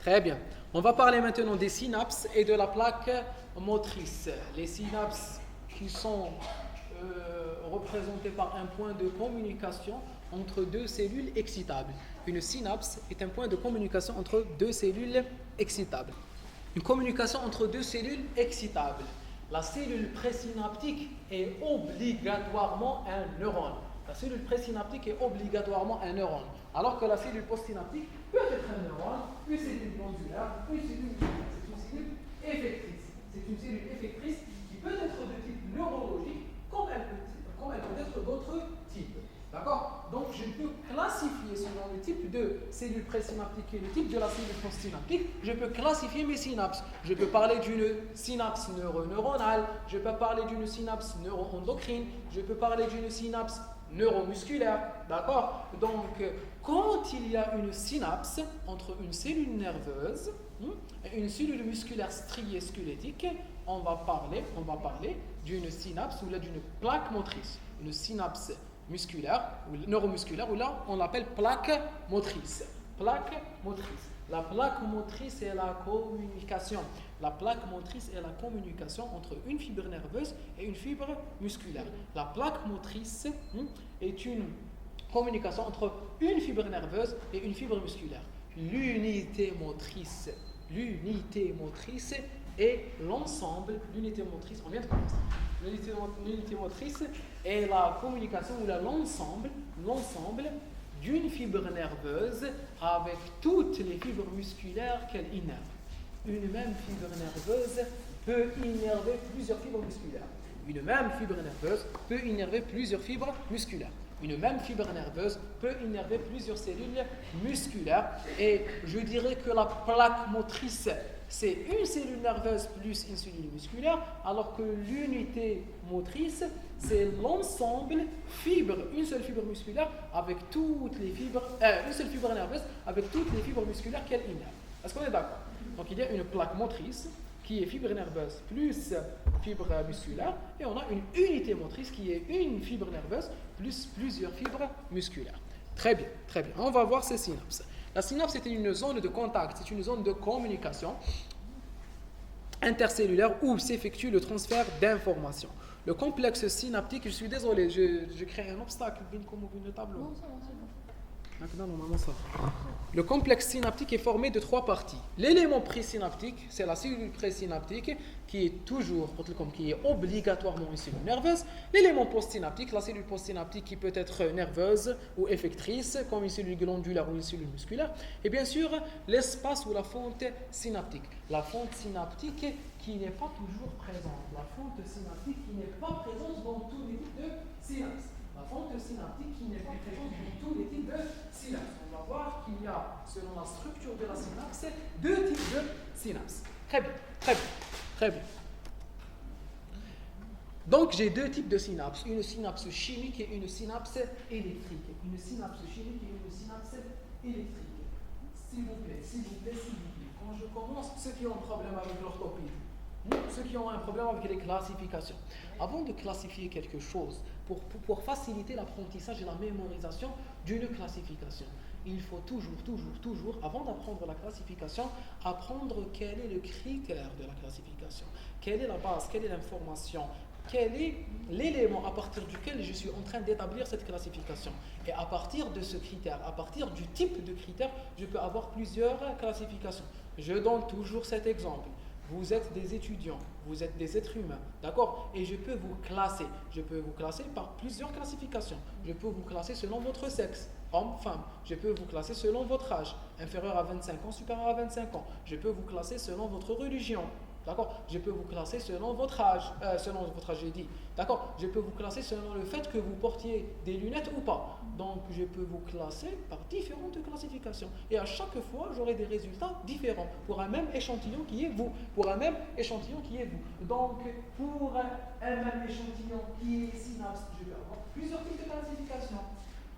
Très bien. On va parler maintenant des synapses et de la plaque motrice. Les synapses qui sont représentées par un point de communication entre deux cellules excitables. Une synapse est un point de communication entre deux cellules excitables. Une communication entre deux cellules excitables. La cellule présynaptique est obligatoirement un neurone. La cellule présynaptique est obligatoirement un neurone. Alors que la cellule postsynaptique peut être un neurone, une cellule glandulaire, une cellule musculaire. C'est une cellule effectrice. C'est une cellule effectrice qui peut être de type neurologique comme elle peut être d'autres types. D'accord? Donc je peux classifier selon le type de cellule présynaptique et le type de la cellule postsynaptique, je peux classifier mes synapses. Je peux parler d'une synapse neuronale, je peux parler d'une synapse neuroendocrine, je peux parler d'une synapse neuromusculaire. D'accord? Donc quand il y a une synapse entre une cellule nerveuse et une cellule musculaire striée squelettique, on va parler d'une synapse ou d'une plaque motrice. Une synapse musculaire ou neuromusculaire, ou là on l'appelle plaque motrice. Plaque motrice. La plaque motrice est la communication. La plaque motrice est la communication entre une fibre nerveuse et une fibre musculaire. La plaque motrice est une communication entre une fibre nerveuse et une fibre musculaire. L'unité motrice est l'ensemble, l'unité motrice, on vient de commencer. L'unité motrice est la communication ou l'ensemble d'une fibre nerveuse avec toutes les fibres musculaires qu'elle innerve. Une même fibre nerveuse peut innerver plusieurs fibres musculaires. Une même fibre nerveuse peut innerver plusieurs fibres musculaires. Une même fibre nerveuse peut innerver plusieurs cellules musculaires. Et je dirais que la plaque motrice, c'est une cellule nerveuse plus une cellule musculaire, alors que l'unité motrice, c'est l'ensemble une seule fibre musculaire avec toutes les fibres, une seule fibre nerveuse avec toutes les fibres musculaires qu'elle innerve. Est-ce qu'on est d'accord? Donc il y a une plaque motrice qui est fibre nerveuse plus fibre musculaire, et on a une unité motrice qui est une fibre nerveuse plus plusieurs fibres musculaires. Très bien, très bien. On va voir ces synapses. La synapse est une zone de contact, c'est une zone de communication intercellulaire où s'effectue le transfert d'informations. Le complexe synaptique, je suis désolé, je crée un obstacle, comme le tableau. Non, ça va, c'est bon. Normalement ça. Le complexe synaptique est formé de trois parties. L'élément présynaptique, c'est la cellule présynaptique qui est obligatoirement une cellule nerveuse. L'élément postsynaptique, la cellule postsynaptique qui peut être nerveuse ou effectrice, comme une cellule glandulaire ou une cellule musculaire. Et bien sûr, l'espace ou la fente synaptique. La fente synaptique qui n'est pas toujours présente. La fente synaptique qui n'est pas présente dans tous les types de synapses. La fente synaptique qui n'est pas présente dans tous les types de synapses. On va voir qu'il y a, selon la structure de la synapse, deux types de synapses. Très bien, très bien, très bien. Donc j'ai deux types de synapses, une synapse chimique et une synapse électrique. Une synapse chimique et une synapse électrique. S'il vous plaît, s'il vous plaît, s'il vous plaît. Quand je commence, ceux qui ont un problème avec l'orthopédie, ceux qui ont un problème avec les classifications. Avant de classifier quelque chose, pour faciliter l'apprentissage et la mémorisation d'une classification, il faut toujours, avant d'apprendre la classification, apprendre quel est le critère de la classification, quelle est la base, quelle est l'information, quel est l'élément à partir duquel je suis en train d'établir cette classification. Et à partir de ce critère, à partir du type de critère, je peux avoir plusieurs classifications. Je donne toujours cet exemple. Vous êtes des étudiants, vous êtes des êtres humains, d'accord? Et je peux vous classer. Je peux vous classer par plusieurs classifications. Je peux vous classer selon votre sexe, homme, femme. Je peux vous classer selon votre âge, inférieur à 25 ans, supérieur à 25 ans. Je peux vous classer selon votre religion. D'accord? Je peux vous classer selon votre âge, j'ai dit. D'accord? Je peux vous classer selon le fait que vous portiez des lunettes ou pas. Donc, je peux vous classer par différentes classifications. Et à chaque fois, j'aurai des résultats différents pour un même échantillon qui est vous. Donc, pour un même échantillon qui est synapse, je vais avoir plusieurs types de classifications.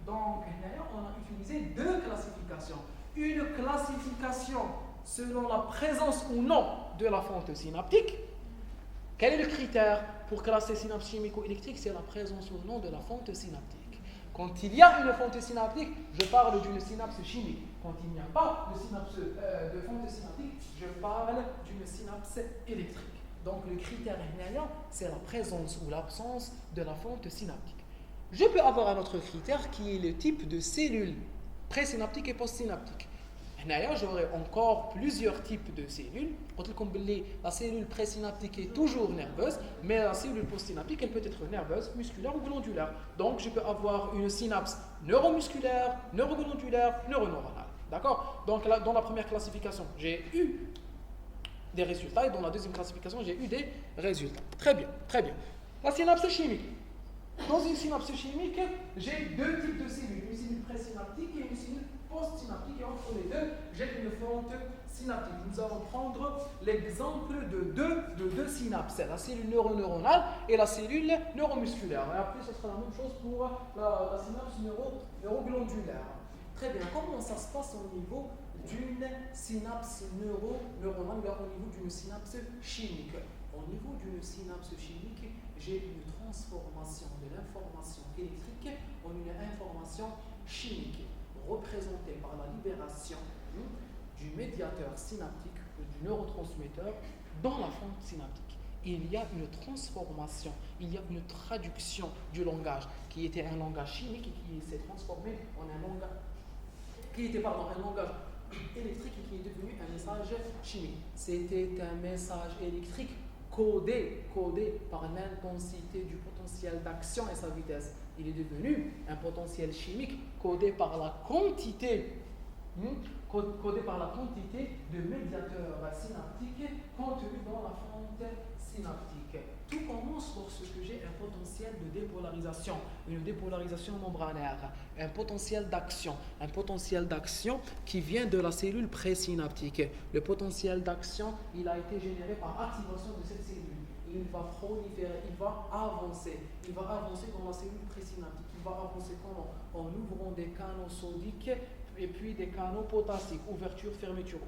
Donc, d'ailleurs, on a utilisé deux classifications. Une classification selon la présence ou non de la fente synaptique. Quel est le critère pour classer synapse chimique ou électrique? C'est la présence ou non de la fente synaptique. Quand il y a une fonte synaptique, je parle d'une synapse chimique. Quand il n'y a pas de fonte synaptique, je parle d'une synapse électrique. Donc le critère gagnant, c'est la présence ou l'absence de la fonte synaptique. Je peux avoir un autre critère qui est le type de cellule présynaptique et postsynaptique. D'ailleurs, j'aurai encore plusieurs types de cellules. Comme la cellule présynaptique est toujours nerveuse, mais la cellule postsynaptique, elle peut être nerveuse, musculaire ou glandulaire. Donc, je peux avoir une synapse neuromusculaire, neuroglandulaire, neuroneuronale. D'accord? Donc, là, dans la première classification, j'ai eu des résultats, et dans la deuxième classification, j'ai eu des résultats. Très bien, très bien. La synapse chimique. Dans une synapse chimique, j'ai deux types de cellules, une cellule présynaptique et une cellule postsynaptique, et entre les deux, j'ai une fonte synaptique. Nous allons prendre l'exemple de deux synapses, la cellule neuroneuronale et la cellule neuromusculaire. Et après, ce sera la même chose pour la synapse neuroglandulaire. Très bien, comment ça se passe au niveau d'une synapse neuronale ou au niveau d'une synapse chimique? Au niveau d'une synapse chimique, j'ai une transformation de l'information électrique en une information chimique, représentée par la libération du médiateur synaptique ou du neurotransmetteur dans la fonte synaptique. Il y a une transformation, il y a une traduction du langage qui était un langage chimique et qui s'est transformé en un langage un langage électrique et qui est devenu un message chimique. C'était un message électrique codé par l'intensité du potentiel d'action et sa vitesse. Il est devenu un potentiel chimique codé par la quantité de médiateurs synaptiques contenus dans la fonte synaptique. Tout commence lorsque j'ai un potentiel de dépolarisation, une dépolarisation membranaire, un potentiel d'action qui vient de la cellule présynaptique. Le potentiel d'action, il a été généré par activation de cette cellule. Il va proliférer, il va avancer dans la cellule présynaptique. Il va avancer comment? En ouvrant des canaux sodiques et puis des canaux potassiques, ouverture, fermeture,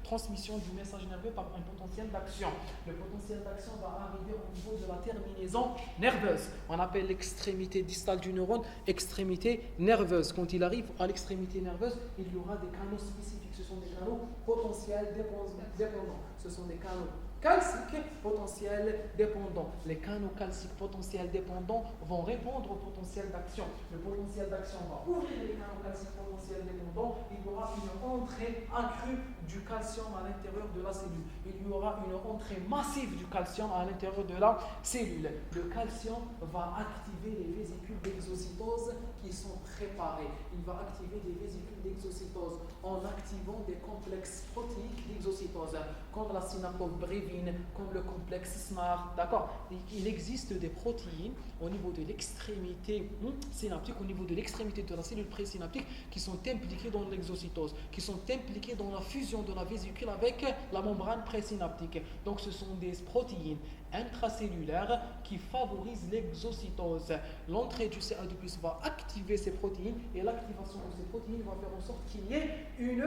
transmission du message nerveux par un potentiel d'action. Le potentiel d'action va arriver au niveau de la terminaison nerveuse. On appelle l'extrémité distale du neurone extrémité nerveuse. Quand il arrive à l'extrémité nerveuse, il y aura des canaux spécifiques. Ce sont des canaux potentiels dépendants. Ce sont des canaux calciques potentiels dépendants. Les canaux calciques potentiels dépendants vont répondre au potentiel d'action. Le potentiel d'action va ouvrir les canaux calciques potentiels dépendants. Il y aura une entrée accrue du calcium à l'intérieur de la cellule. Il y aura une entrée massive du calcium à l'intérieur de la cellule. Le calcium va activer les vésicules d'exocytose qui sont préparées. Il va activer des vésicules d'exocytose en activant des complexes protéiques d'exocytose, comme la synaptobrevine, comme le complexe SMART, d'accord? Il existe des protéines au niveau de l'extrémité synaptique, au niveau de l'extrémité de la cellule présynaptique, qui sont impliquées dans l'exocytose, qui sont impliquées dans la fusion de la vésicule avec la membrane présynaptique. Donc ce sont des protéines intracellulaires qui favorisent l'exocytose. L'entrée du CA2+ va activer ces protéines et l'activation de ces protéines va faire en sorte qu'il y ait une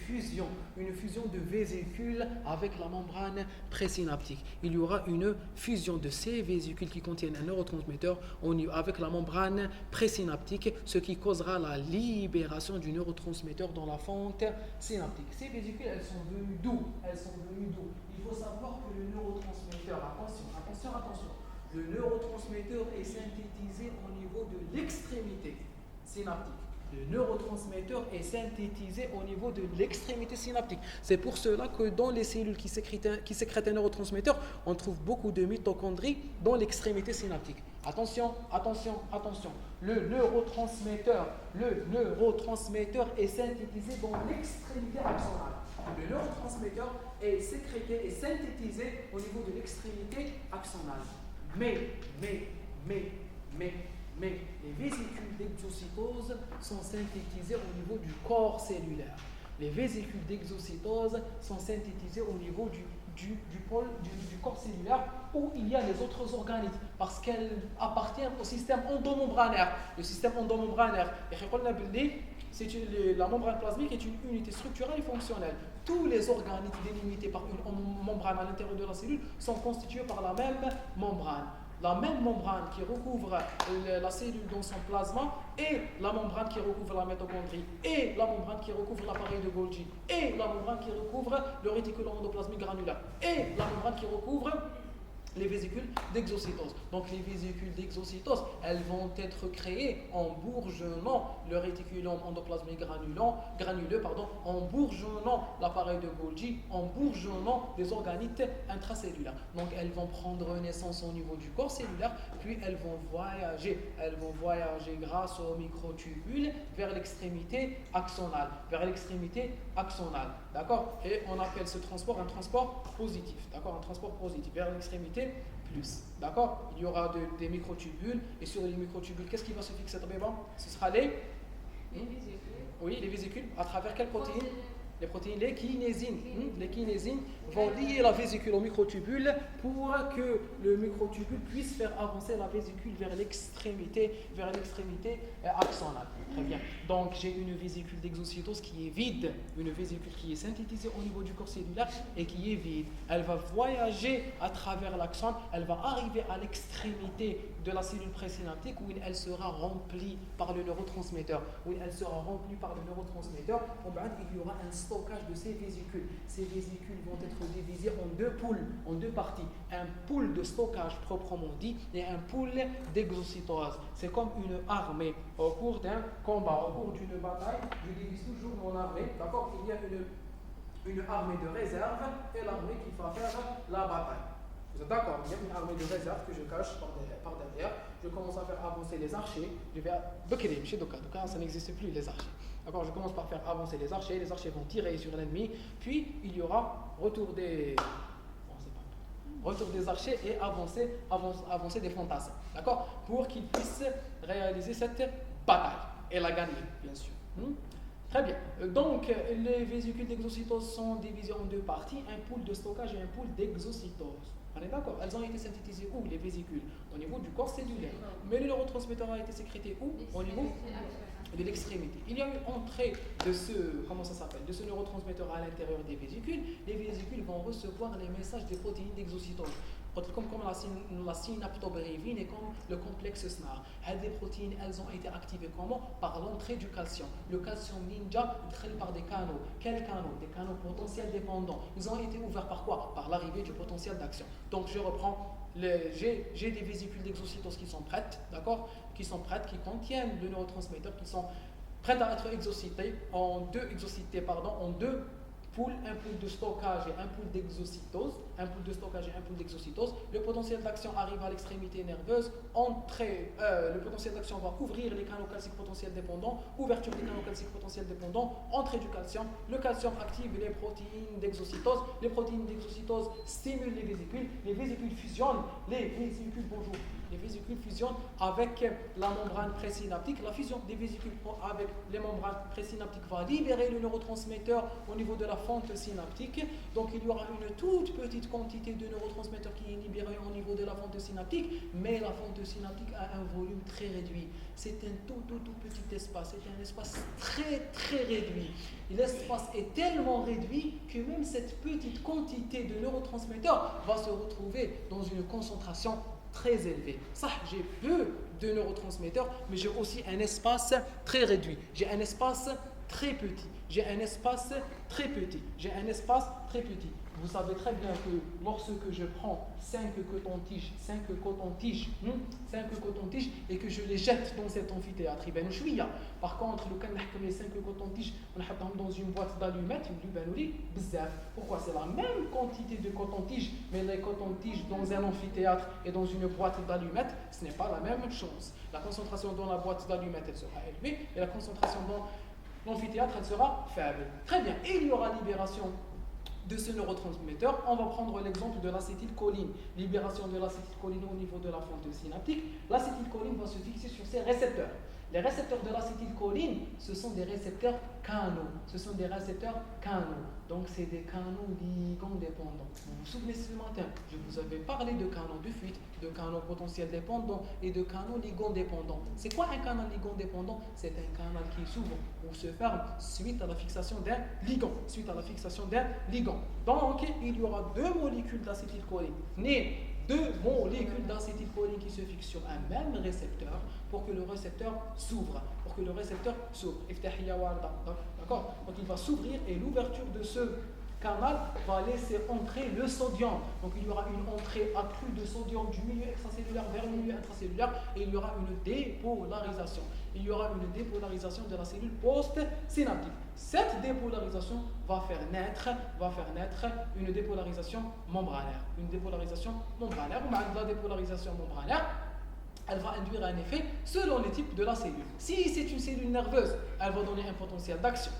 fusion de vésicules avec la membrane présynaptique. Il y aura une fusion de ces vésicules qui contiennent un neurotransmetteur avec la membrane présynaptique, ce qui causera la libération du neurotransmetteur dans la fente synaptique. Ces vésicules, elles sont venues d'où? Il faut savoir que le neurotransmetteur, attention, le neurotransmetteur est synthétisé au niveau de l'extrémité synaptique. Le neurotransmetteur est synthétisé au niveau de l'extrémité synaptique. C'est pour cela que dans les cellules qui sécrètent un neurotransmetteur, on trouve beaucoup de mitochondries dans l'extrémité synaptique. Attention. Le neurotransmetteur est synthétisé dans l'extrémité axonale. Le neurotransmetteur est sécrété et synthétisé au niveau de l'extrémité axonale. Mais les vésicules d'exocytose sont synthétisées au niveau du corps cellulaire. Les vésicules d'exocytose sont synthétisées au niveau du corps cellulaire où il y a les autres organites parce qu'elles appartiennent au système endomembranaire. Le système endomembranaire, la membrane plasmique est une unité structurelle et fonctionnelle. Tous les organites délimités par une membrane à l'intérieur de la cellule sont constitués par la même membrane. la même membrane qui recouvre la cellule dans son plasma et la membrane qui recouvre la mitochondrie et la membrane qui recouvre l'appareil de Golgi et la membrane qui recouvre le réticulum endoplasmique granulaire et la membrane qui recouvre les vésicules d'exocytose. Donc les vésicules d'exocytose, elles vont être créées en bourgeonnant le réticulum endoplasmique granuleux, en bourgeonnant l'appareil de Golgi, en bourgeonnant des organites intracellulaires. Donc elles vont prendre naissance au niveau du corps cellulaire, puis elles vont voyager grâce aux microtubules vers l'extrémité axonale, d'accord? Et on appelle ce transport un transport positif, d'accord? Un transport positif vers l'extrémité plus, d'accord? Il y aura des microtubules, et sur les microtubules, qu'est-ce qui va se fixer, ce sera les vésicules. Oui, les vésicules, à travers quelles protéines? Les protéines, les kinésines. Les kinésines vont lier la vésicule au microtubule pour que le microtubule puisse faire avancer la vésicule vers l'extrémité axonale. Très bien. Donc j'ai une vésicule d'exocytose qui est vide, une vésicule qui est synthétisée au niveau du corps cellulaire et qui est vide. Elle va voyager à travers l'axone, elle va arriver à l'extrémité de la cellule présynaptique où elle sera remplie par le neurotransmetteur. Il y aura un stockage de ces vésicules. Ces vésicules vont être divisées en deux poules, en deux parties. Un pool de stockage proprement dit et un pool d'exocytose. C'est comme une armée. Au cours d'un combat, au cours d'une bataille, je divise toujours mon armée. D'accord? Il y a une armée de réserve et l'armée qui va faire la bataille. Vous êtes d'accord? Il y a une armée de réserve que je cache par derrière. Je commence à faire avancer les archers. Je vais chez Doka, ça n'existe plus les archers. D'accord, je commence par faire avancer les archers vont tirer sur l'ennemi, puis il y aura retour des archers et avancer des fantassins, d'accord, pour qu'ils puissent réaliser cette bataille et la gagner, bien sûr. Très bien. Donc, les vésicules d'exocytose sont divisées en deux parties, un pool de stockage et un pool d'exocytose. On est d'accord? Elles ont été synthétisées où, les vésicules? Au niveau du corps cellulaire. Mais le neurotransmetteur a été sécrété où? Au niveau de l'extrémité. Il y a une entrée de ce neurotransmetteur à l'intérieur des vésicules. Les vésicules vont recevoir les messages des protéines d'exocytose. Comme la synaptobrévine et comme le complexe SNAR. Des protéines, elles ont été activées comment? Par l'entrée du calcium. Le calcium ninja traite par des canaux. Quels canaux? Des canaux potentiels dépendants. Ils ont été ouverts par quoi? Par l'arrivée du potentiel d'action. Donc je reprends. J'ai des vésicules d'exocytose qui sont prêtes, d'accord? Qui contiennent le neurotransmetteur, qui sont prêtes à être exocytées en deux poules, un pool de stockage et un pool d'exocytose. Le potentiel d'action arrive à l'extrémité nerveuse. Le potentiel d'action va ouvrir les canaux calciques potentiels dépendants. Ouverture des canaux calciques potentiels dépendants. Entrée du calcium. Le calcium active les protéines d'exocytose. Les protéines d'exocytose stimulent les vésicules. Les vésicules fusionnent. Les vésicules fusionnent avec la membrane présynaptique. La fusion des vésicules avec les membranes présynaptiques va libérer le neurotransmetteur au niveau de la fente synaptique. Donc il y aura une toute petite quantité de neurotransmetteurs qui est libérée au niveau de la fente synaptique, mais la fente synaptique a un volume très réduit. C'est un tout petit espace, c'est un espace très réduit. L'espace est tellement réduit que même cette petite quantité de neurotransmetteurs va se retrouver dans une concentration très élevé. Ça, j'ai peu de neurotransmetteurs, mais j'ai aussi un espace très réduit. J'ai un espace très petit. Vous savez très bien que lorsque je prends 5 cotons-tiges et que je les jette dans cet amphithéâtre, par contre, les 5 cotons-tiges, on les met dans une boîte d'allumettes, pourquoi? C'est la même quantité de cotons-tiges, mais les cotons-tiges dans un amphithéâtre et dans une boîte d'allumettes, ce n'est pas la même chose. La concentration dans la boîte d'allumettes, elle sera élevée, et la concentration dans l'amphithéâtre, elle sera faible. Très bien, et il y aura libération de ce neurotransmetteur. On va prendre l'exemple de l'acétylcholine. Libération de l'acétylcholine au niveau de la fente synaptique. L'acétylcholine va se fixer sur ses récepteurs. Les récepteurs de l'acétylcholine, ce sont des récepteurs canaux. Donc, c'est des canaux ligand dépendants. Vous vous souvenez ce matin, je vous avais parlé de canaux de fuite, de canaux potentiels dépendants et de canaux ligand dépendants. C'est quoi un canal ligand dépendant? C'est un canal qui s'ouvre ou se ferme suite à la fixation d'un ligand. Donc, il y aura deux molécules d'acétylcholine nées deux molécules d'acétylcholine qui se fixent sur un même récepteur pour que le récepteur s'ouvre. D'accord? Donc il va s'ouvrir et l'ouverture de ce canal va laisser entrer le sodium. Donc il y aura une entrée accrue de sodium du milieu extracellulaire vers le milieu intracellulaire et il y aura une dépolarisation. Il y aura une dépolarisation de la cellule post-synaptique. Cette dépolarisation va faire naître une dépolarisation membranaire. Ou la dépolarisation membranaire, elle va induire un effet selon les types de la cellule. Si c'est une cellule nerveuse, elle va donner un potentiel d'action.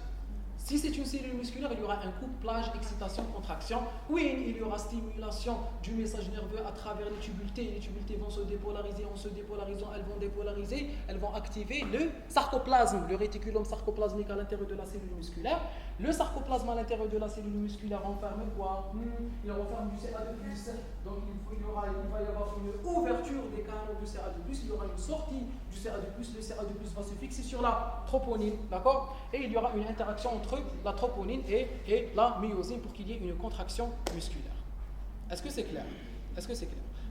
Si c'est une cellule musculaire, il y aura un couplage, excitation, contraction. Oui, il y aura stimulation du message nerveux à travers les tubultés. Les tubultés vont se dépolariser. En se dépolarisant, elles vont dépolariser. Elles vont activer le sarcoplasme, le réticulum sarcoplasmique à l'intérieur de la cellule musculaire. Le sarcoplasme à l'intérieur de la cellule musculaire renferme quoi? Il renferme du CA2+. Donc il va y avoir une ouverture des canaux du CA2+. Il y aura une sortie du CA2+. Le CA2+ va se fixer sur la troponine. D'accord? Et il y aura une interaction entre la troponine et la myosine pour qu'il y ait une contraction musculaire. Est-ce que c'est clair?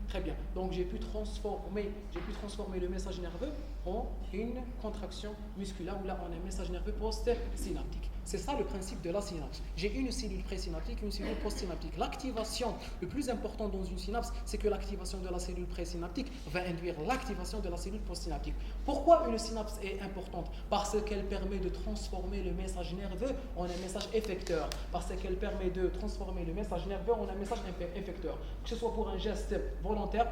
Très bien. Donc j'ai pu transformer le message nerveux en une contraction musculaire où là on a un message nerveux post-synaptique. C'est ça le principe de la synapse. J'ai une cellule présynaptique, une cellule postsynaptique. L'activation, le plus important dans une synapse, c'est que l'activation de la cellule présynaptique va induire l'activation de la cellule postsynaptique. Pourquoi une synapse est importante? Parce qu'elle permet de transformer le message nerveux en un message effecteur. Parce qu'elle permet de transformer le message nerveux en un message effecteur. Que ce soit pour un geste volontaire,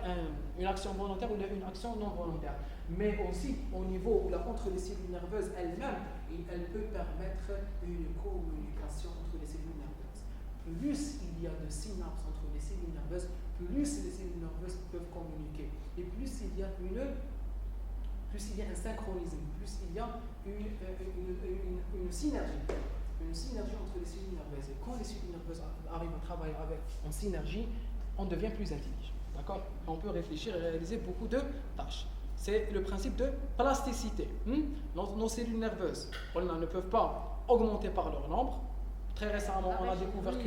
une action volontaire ou une action non volontaire. Mais aussi au niveau entre les cellules nerveuses elles-mêmes, elle peut permettre une communication entre les cellules nerveuses. Plus il y a de synapses entre les cellules nerveuses, plus les cellules nerveuses peuvent communiquer. Et plus il y a un synchronisme, plus il y a une synergie. Une synergie entre les cellules nerveuses. Et quand les cellules nerveuses arrivent à travailler en synergie, on devient plus intelligent. D'accord? On peut réfléchir et réaliser beaucoup de tâches. C'est le principe de plasticité. Nos cellules nerveuses ne peuvent pas augmenter par leur nombre. Très récemment, on a découvert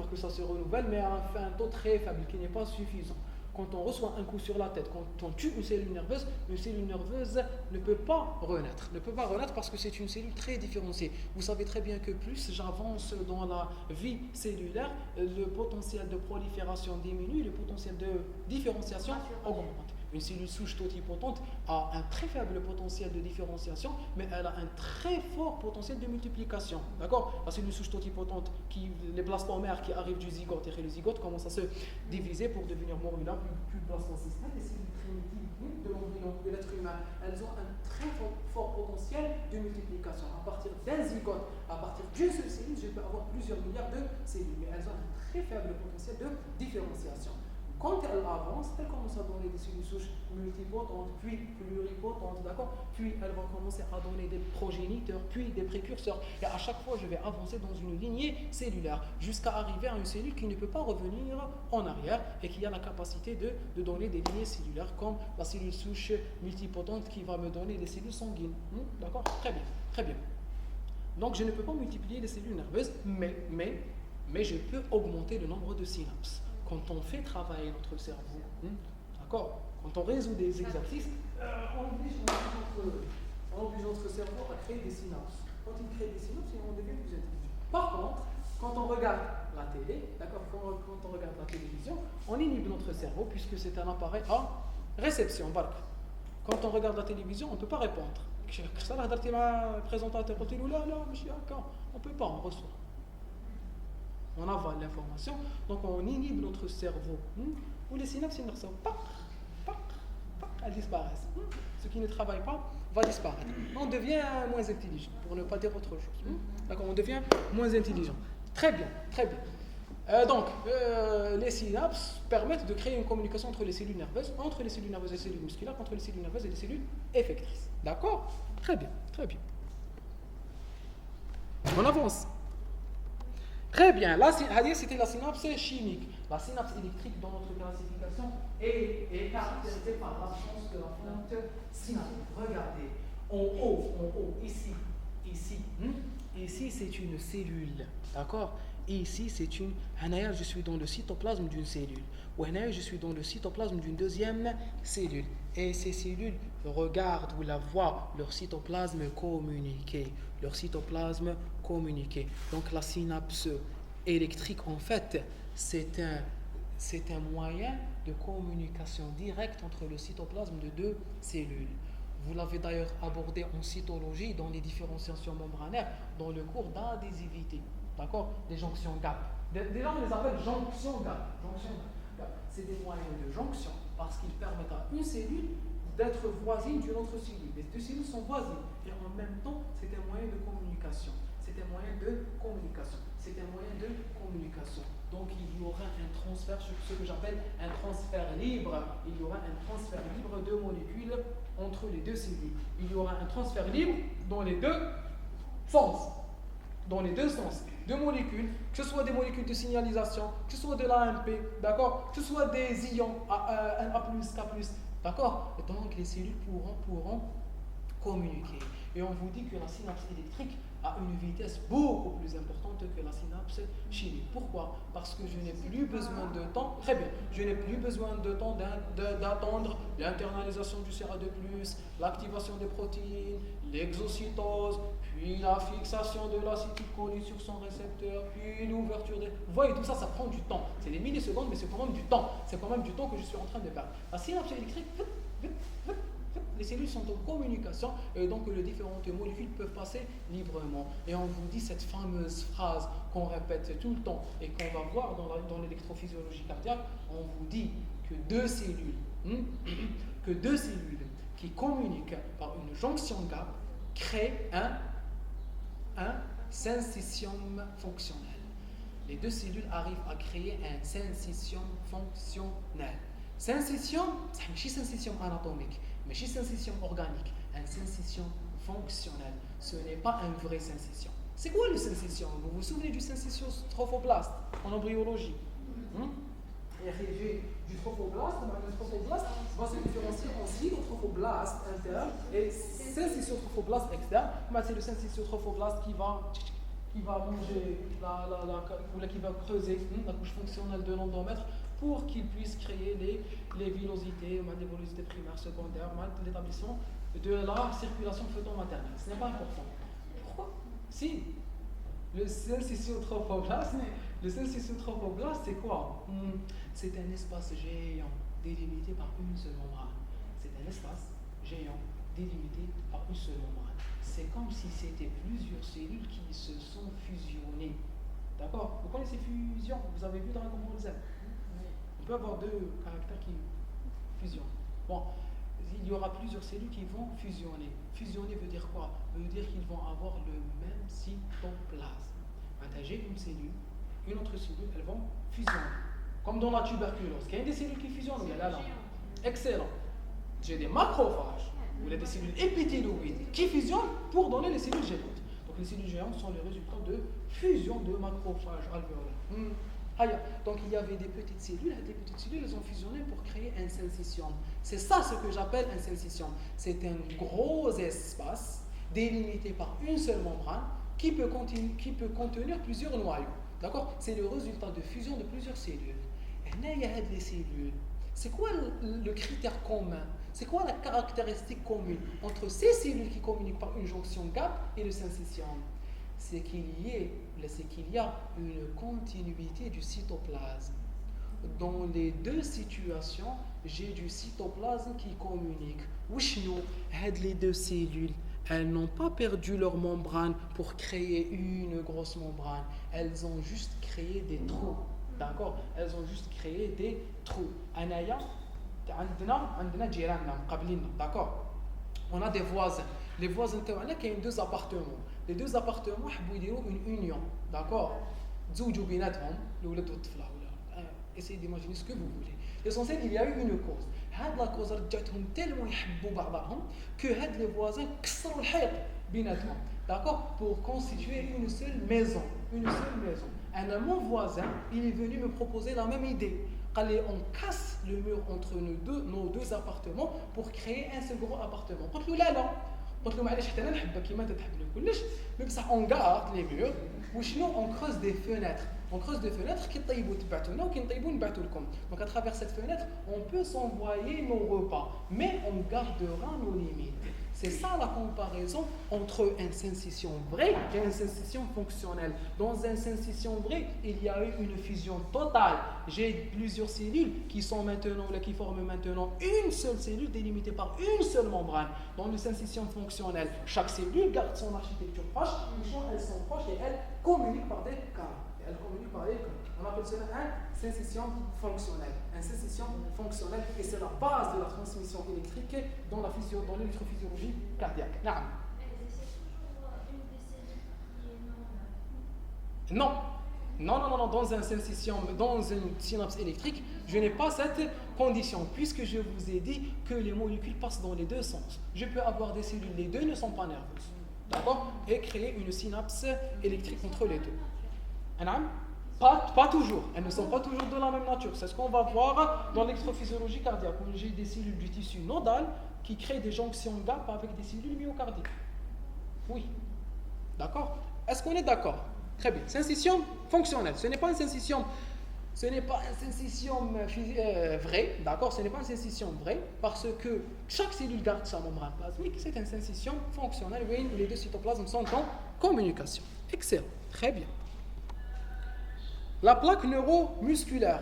que ça se renouvelle, mais à un taux très faible, qui n'est pas suffisant. Quand on reçoit un coup sur la tête, quand on tue une cellule nerveuse ne peut pas renaître. Ne peut pas renaître parce que c'est une cellule très différenciée. Vous savez très bien que plus j'avance dans la vie cellulaire, le potentiel de prolifération diminue, le potentiel de différenciation augmente. Une cellule souche totipotente a un très faible potentiel de différenciation, mais elle a un très fort potentiel de multiplication. D'accord? La cellule souche totipotente, les blastomères qui arrivent du zygote, et le zygote commence à se diviser pour devenir morula, plus blastocystes. Les cellules primitives de l'embryon de l'être humain, elles ont un très fort potentiel de multiplication. À partir d'un zygote, à partir d'une seule cellule, je peux avoir plusieurs milliards de cellules, mais elles ont un très faible potentiel de différenciation. Quand elle avance, elle commence à donner des cellules souches multipotentes, puis pluripotentes, d'accord? Puis elle va commencer à donner des progéniteurs, puis des précurseurs. Et à chaque fois, je vais avancer dans une lignée cellulaire, jusqu'à arriver à une cellule qui ne peut pas revenir en arrière et qui a la capacité de donner des lignées cellulaires, comme la cellule souche multipotente qui va me donner des cellules sanguines. D'accord? Très bien, très bien. Donc je ne peux pas multiplier les cellules nerveuses, mais je peux augmenter le nombre de synapses. Quand on fait travailler notre cerveau, d'accord? Quand on résout des exercices, on oblige notre cerveau à créer des synapses. Quand il crée des synapses, on devient plus intelligent. Par contre, quand on regarde la télé, d'accord? Quand on regarde la télévision, on inhibe notre cerveau puisque c'est un appareil à réception. Quand on regarde la télévision, on ne peut pas répondre. Présentateur, on ne peut pas, on reçoit. On avale l'information, donc on inhibe notre cerveau. Ou les synapses, elles disparaissent. Ce qui ne travaille pas va disparaître. On devient moins intelligent, pour ne pas dire autre chose. D'accord, on devient moins intelligent. Très bien, très bien. Donc, les synapses permettent de créer une communication entre les cellules nerveuses et les cellules musculaires, entre les cellules nerveuses et les cellules effectrices. D'accord? Très bien, très bien. On avance. Très bien, là, c'était la synapse chimique. La synapse électrique dans notre classification est caractérisée par l'absence de la fonte synaptique. Regardez, en haut, ici, ici c'est une cellule, d'accord? Et ici c'est une... je suis dans le cytoplasme d'une cellule. Ou je suis dans le cytoplasme d'une deuxième cellule. Et ces cellules regardent ou la voient leur cytoplasme communiquer. Leur cytoplasme communiquer. Donc la synapse électrique, en fait, c'est un moyen de communication directe entre le cytoplasme de deux cellules. Vous l'avez d'ailleurs abordé en cytologie dans les différenciations membranaires dans le cours d'adhésivité. D'accord? Les jonctions GAP. Déjà, on les appelle jonctions GAP. C'est des moyens de jonction parce qu'ils permettent à une cellule d'être voisine d'une autre cellule. Les deux cellules sont voisines et en même temps, c'est un moyen de communication. Donc, il y aura un transfert, ce que j'appelle un transfert libre. Il y aura un transfert libre de molécules entre les deux cellules. Il y aura un transfert libre dans les deux sens. De molécules, que ce soit des molécules de signalisation, que ce soit de l'AMP, d'accord, que ce soit des ions A+, K+, d'accord. Donc les cellules pourront communiquer. Et on vous dit que la synapse électrique a une vitesse beaucoup plus importante que la synapse chimique. Pourquoi? Parce que je n'ai plus besoin de temps, très bien, d'attendre l'internalisation du CA2+, l'activation des protéines, l'exocytose, puis la fixation de l'acétylcholine sur son récepteur, puis l'ouverture des... Vous voyez, tout ça, ça prend du temps. C'est des millisecondes, mais c'est quand même du temps. C'est quand même du temps que je suis en train de perdre. La synapse électrique, les cellules sont en communication et donc les différentes molécules peuvent passer librement. Et on vous dit cette fameuse phrase qu'on répète tout le temps et qu'on va voir dans l'électrophysiologie cardiaque, on vous dit que deux cellules qui communiquent par une jonction GAP créent un syncytium fonctionnel. Les deux cellules arrivent à créer un syncytium fonctionnel. Syncytium, c'est pas un syncytium anatomique, mais un syncytium organique, un syncytium fonctionnel. Ce n'est pas un vrai syncytium. C'est quoi le syncytium? Vous vous souvenez du syncytium trophoblaste en embryologie? Du trophoblaste, le trophoblaste va se différencier en zygotrophoblaste interne et syncytiotrophoblast externe. C'est le syncytiotrophoblast qui va manger qui va creuser la couche fonctionnelle de l'endomètre pour qu'il puisse créer les villosités, les villosités primaires, secondaires, l'établissement de la circulation fœto-maternelle. Ce n'est pas important. Pourquoi? Si, le syncytiotrophoblaste, c'est quoi? C'est un espace géant délimité par une seule membrane. C'est comme si c'était plusieurs cellules qui se sont fusionnées. D'accord? Vous connaissez fusion? Vous avez vu dans la Dragon Z? On peut avoir deux caractères qui fusionnent. Bon, il y aura plusieurs cellules qui vont fusionner. Fusionner veut dire quoi? Veut dire qu'ils vont avoir le même cytoplasme. Maintenant, j'ai une cellule, une autre cellule, elles vont fusionner. Comme dans la tuberculose. Il y a des cellules qui fusionnent, il y a là. Excellent. J'ai des macrophages, ou des cellules épithéloïdes qui fusionnent pour donner les cellules géantes. Donc les cellules géantes sont les résultats de fusion de macrophages alvéolaires. Donc il y avait des petites cellules, elles ont fusionné pour créer un syncytium. C'est ça ce que j'appelle un syncytium. C'est un gros espace délimité par une seule membrane qui peut contenir plusieurs noyaux. D'accord? C'est le résultat de fusion de plusieurs cellules. Et là, il y a des cellules. C'est quoi le critère commun? C'est quoi la caractéristique commune entre ces cellules qui communiquent par une jonction GAP et le syncytium? C'est qu'il y a une continuité du cytoplasme. Dans les deux situations, j'ai du cytoplasme qui communique. Les deux cellules, elles n'ont pas perdu leur membrane pour créer une grosse membrane. Elles ont juste créé des trous. D'accord? Elles ont juste créé des trous. D'accord? On a des voisins. Les voisins, il y a deux appartements. Les deux appartements, ils ont une union. D'accord? Essayez d'imaginer ce que vous voulez. L'essentiel, il y a eu une cause. La cause a tellement que les voisins d'accord, pour constituer une seule maison. Mon voisin, il est venu me proposer la même idée. On casse le mur entre nos deux appartements pour créer un seul gros appartement. قلت له معليش حتى انا نحبك كيما انت تحبني كلش مي بصح اون غارد لي مور وشنو اون كروز دي فenêtres on creuse des fenêtres qui طيبوا تبعتونا وكي نطيبوا نبعثوا لكم donc à travers cette fenêtre on peut s'envoyer nos repas mais on gardera nos limites. C'est ça la comparaison entre un syncytium vrai et un syncytium fonctionnel. Dans un syncytium vrai, il y a eu une fusion totale. J'ai plusieurs cellules qui forment maintenant une seule cellule délimitée par une seule membrane. Dans le syncytium fonctionnel, chaque cellule garde son architecture proche, elles sont proches et elles communiquent par des canaux. On appelle cela un syncytium fonctionnel. Un syncytium fonctionnel, et c'est la base de la transmission électrique dans l'électrophysiologie cardiaque. Non. Dans un syncytium, dans une synapse électrique, je n'ai pas cette condition, puisque je vous ai dit que les molécules passent dans les deux sens. Je peux avoir des cellules, les deux ne sont pas nerveuses, d'accord, et créer une synapse électrique entre les deux. Pas toujours, elles ne sont pas toujours de la même nature. C'est ce qu'on va voir dans l'électrophysiologie cardiaque, où j'ai des cellules du tissu nodal qui créent des jonctions GAP avec des cellules myocardiques. Oui, d'accord. Est-ce qu'on est d'accord? Très bien. Syncytium fonctionnel, ce n'est pas un syncytium vrai, d'accord. Ce n'est pas un syncytium vrai parce que chaque cellule garde sa membrane plasmique. C'est un syncytium fonctionnel où les deux cytoplasmes sont en communication. Excellent, très bien. La plaque neuromusculaire.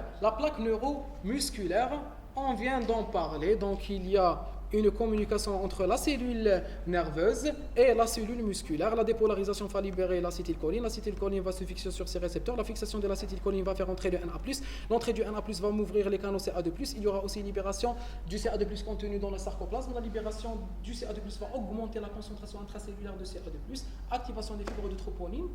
On vient d'en parler. Donc, il y a une communication entre la cellule nerveuse et la cellule musculaire. La dépolarisation va libérer l'acétylcholine. L'acétylcholine va se fixer sur ses récepteurs. La fixation de l'acétylcholine va faire entrer le Na+. L'entrée du Na+, va m'ouvrir les canaux Ca2+. Il y aura aussi libération du Ca2+ contenu dans le sarcoplasme. La libération du Ca2+ va augmenter la concentration intracellulaire de Ca2+. Activation des fibres de troponine.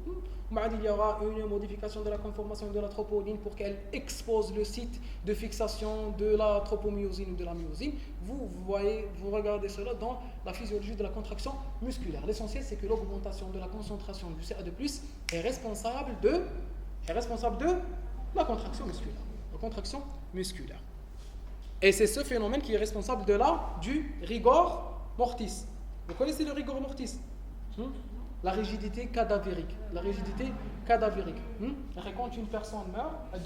Il y aura une modification de la conformation de la troponine pour qu'elle expose le site de fixation de la tropomyosine ou de la myosine. Vous regardez cela dans la physiologie de la contraction musculaire. L'essentiel, c'est que l'augmentation de la concentration du Ca2+ est responsable de la contraction musculaire. Et c'est ce phénomène qui est responsable du rigor mortis. Vous connaissez le rigor mortis? La rigidité cadavérique. Quand une personne meurt, elle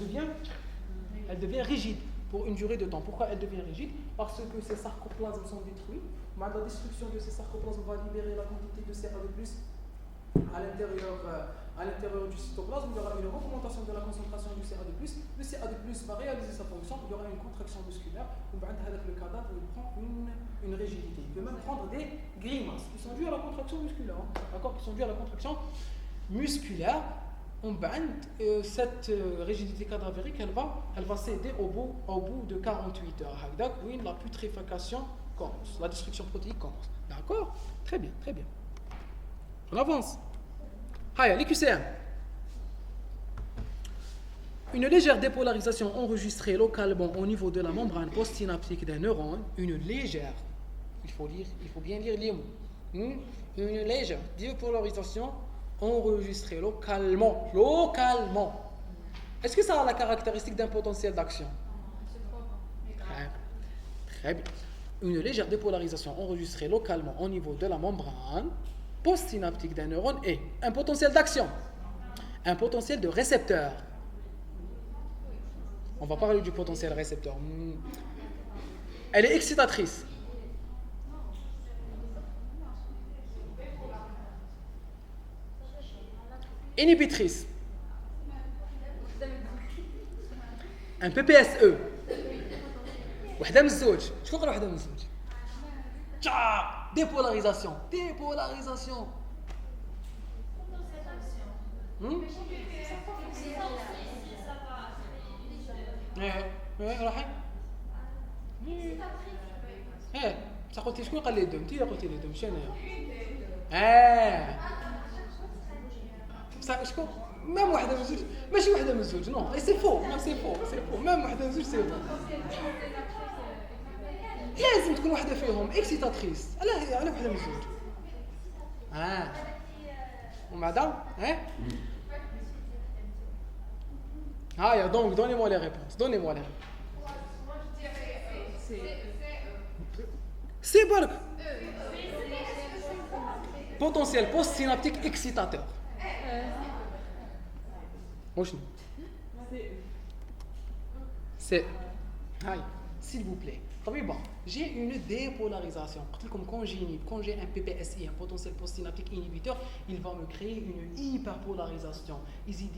devient rigide pour une durée de temps. Pourquoi elle devient rigide? Parce que ses sarcoplasmes sont détruits. La destruction de ces sarcoplasmes va libérer la quantité de Ca2+ à l'intérieur du cytoplasme. Il y aura une augmentation de la concentration du Ca2+. Le Ca2+ va réaliser sa fonction. Il y aura une contraction musculaire. Le cadavre prend une rigidité. Il peut même prendre des grimaces qui sont dues à la contraction musculaire. D'accord, qui sont dues à la contraction musculaire. Cette rigidité cadavérique, elle va céder au bout de 48 heures. Oui, la putréfaction commence, la destruction protéique commence. D'accord? Très bien. On avance. Les QCM. Une légère dépolarisation enregistrée localement au niveau de la membrane postsynaptique d'un neurone, il faut bien lire les mots. Une légère dépolarisation enregistrée localement. Est-ce que ça a la caractéristique d'un potentiel d'action? Très bien. Une légère dépolarisation enregistrée localement au niveau de la membrane postsynaptique d'un neurone est un potentiel d'action, un potentiel de récepteur. On va parler du potentiel récepteur. Elle est excitatrice. Inhibitrice. Un PPSE. وحده من الزوج. شكون قال وحده من الزوج؟ Dépolarisation. راحي بصح قلتي شكون قال لي دوم؟ انت قلتي لي دوم، ماشي انايا. بصح شكون؟ مام وحده من الزوج، ماشي وحده من الزوج، نو سي فو، مام وحده من الزوج سي فو. لازم تكون وحده فيهم اكسيتاتريس. على وحده من الزوج. ومن بعد هايا دونك donnez-moi les réponses. C'est برك. potentiel postsynaptique excitateur. C'est. S'il vous plaît. J'ai une dépolarisation. Quand j'ai un PPSI, un potentiel postsynaptique inhibiteur, il va me créer une hyperpolarisation. Il dit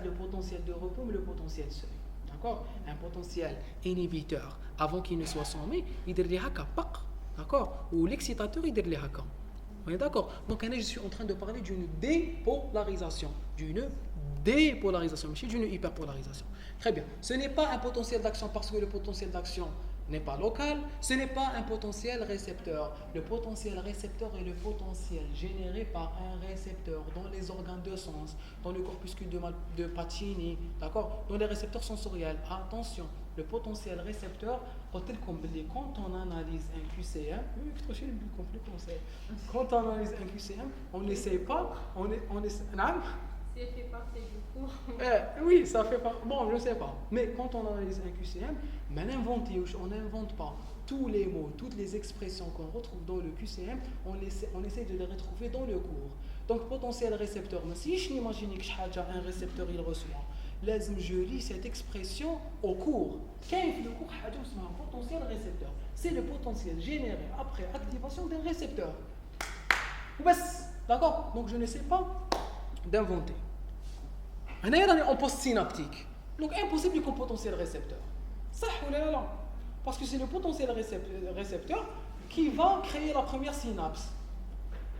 le potentiel de repos, mais le potentiel seul. D'accord? Un potentiel inhibiteur, avant qu'il ne soit sommé, il dit d'accord? Ou l'excitateur, il dit on est d'accord? Donc, je suis en train de parler d'une dépolarisation. D'une hyperpolarisation. Très bien. Ce n'est pas un potentiel d'action parce que le potentiel d'action n'est pas local, ce n'est pas un potentiel récepteur. Le potentiel récepteur est le potentiel généré par un récepteur dans les organes de sens, dans le corpuscule de Pacini, d'accord? Dans les récepteurs sensoriels. Attention, le potentiel récepteur, quand on analyse un QCM, quand on analyse un QCM, on n'essaie pas, Ça fait partie du cours. Oui, ça fait partie. Bon, je ne sais pas. Mais quand on analyse un QCM, on n'invente pas tous les mots, toutes les expressions qu'on retrouve dans le QCM, on essaie de les retrouver dans le cours. Donc, potentiel récepteur, mais si je n'imagine que un récepteur il reçoit, je lis cette expression au cours. Quel le cours un potentiel récepteur? C'est le potentiel généré après activation d'un récepteur. D'accord? Donc, je ne sais pas d'inventer. On est en post-synaptique. Donc, impossible qu'un potentiel récepteur. Ça ou là? Parce que c'est le potentiel récepteur qui va créer la première synapse.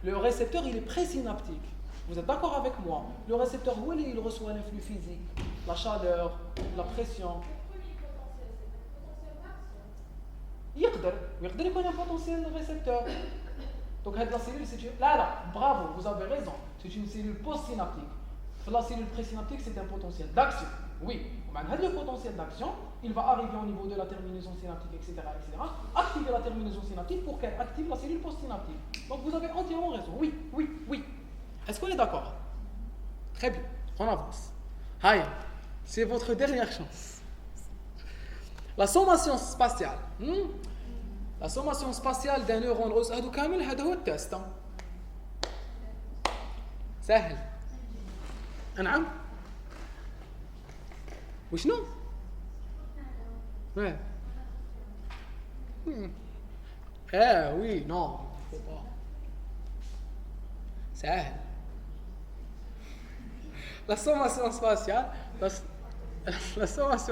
Le récepteur, il est présynaptique. Vous êtes d'accord avec moi? Le récepteur, où il reçoit l'influx physique, la chaleur, la pression. Il y a un potentiel récepteur. Donc, la cellule, c'est une... Là, bravo, vous avez raison. C'est une cellule post-synaptique. La cellule présynaptique, c'est un potentiel d'action. Oui, le potentiel d'action, il va arriver au niveau de la terminaison synaptique, etc., etc. Activer la terminaison synaptique pour qu'elle active la cellule post-synaptique. Donc, vous avez entièrement raison. Oui. Est-ce qu'on est d'accord? Très bien, on avance. C'est votre dernière chance. La sommation spatiale. La sommation spatiale d'un neurone هذا كامل هذا هو التست. سهل. نعم. وشنو؟ Oui, non, faut pas. سهل. La sommation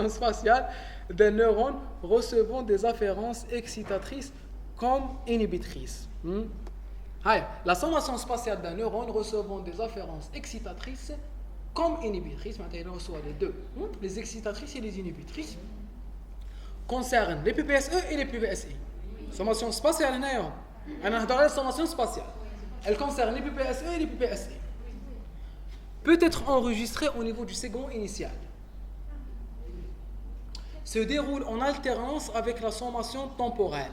spatiale d'un neurone recevant des afférences excitatrices comme inhibitrices. La sommation spatiale d'un neurone recevant des afférences excitatrices comme inhibitrices, maintenant il reçoit les deux, les excitatrices et les inhibitrices, concernent les PPSE et les PPSI. Sommation spatiale, la sommation spatiale. Elle concerne les PPSE et les PPSI. Peut être enregistrée au niveau du segment initial. Se déroule en alternance avec la sommation temporelle.